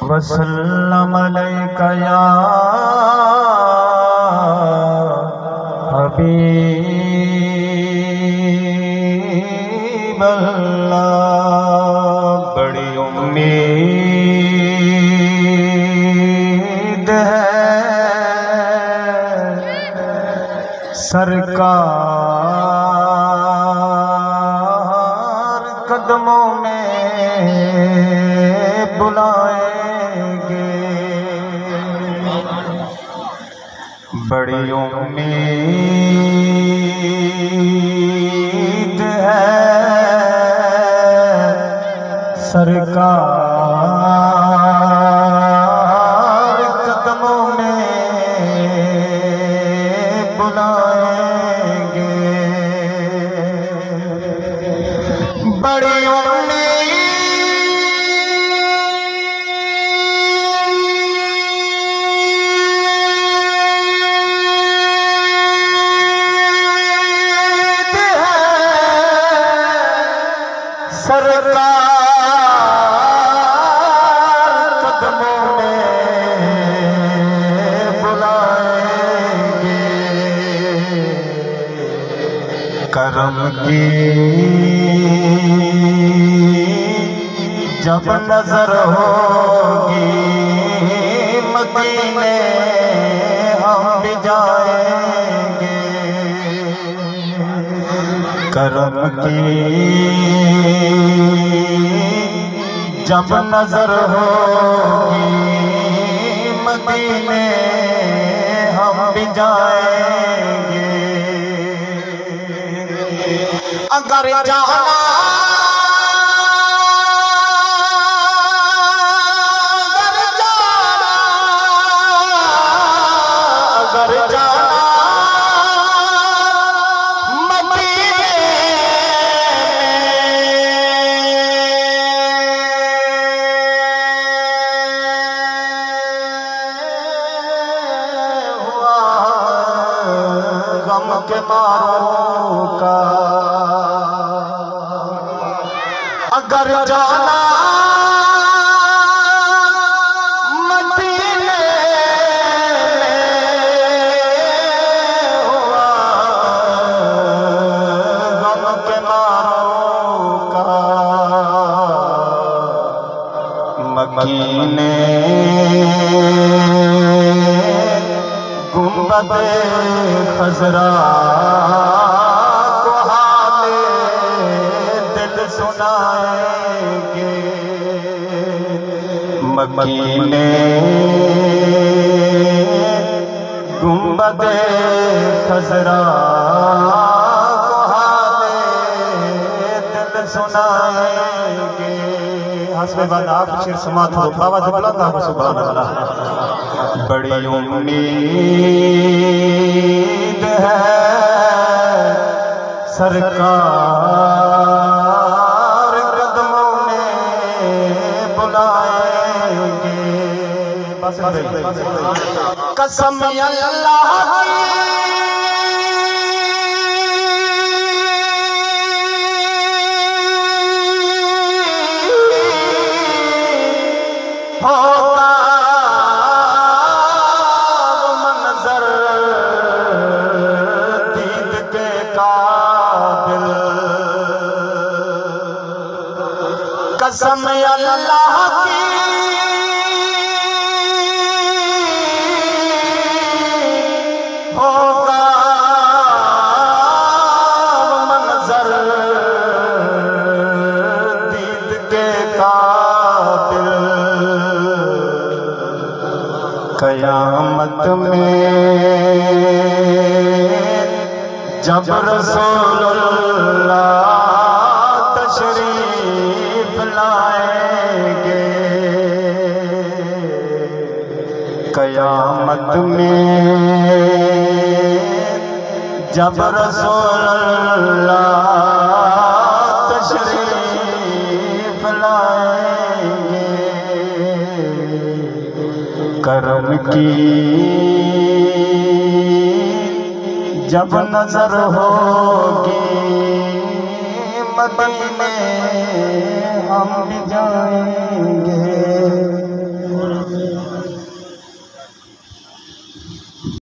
वसल्लम अलैका या हबीब अल्लाह। बड़ी उम्मीद है सरकार कदमों में बुलाएंगे। बड़ी उम्मीद है सरकार कदमों में बुलाएंगे। बड़ी सरकार कदमों में बुलाएंगे। करम की जब नजर होगी मदीने हम भी जाएंगे। करम की जब नजर होगी मदीने हम भी जाएंगे। अगर जाना गम के मारों का, अगर जाना मदीने हुआ गम के मारों का। मकीने गुंबदे खजरा को हाले दिल सुनाएंगे। मकीने गुंबदे खजरा को हाले दिल सुनाएंगे। हस्बे बाद आप शेर समात हो आवाज़ बुलंद हो सुभान अल्लाह। बड़ी उम्मीद है सरकार कदमों में बुलाएंगे। कसम अल्लाह की होगा मंजर दीद के काबिल। कसम अल्लाह की होगा मंजर दीद के काबिल। कयामत में जब रसूलुल्लाह तशरीफ लाएंगे। कयामत में जब रसूलुल्लाह तशरीफ लाएंगे। करम की जब नजर होगी मदीने हम भी जाएं।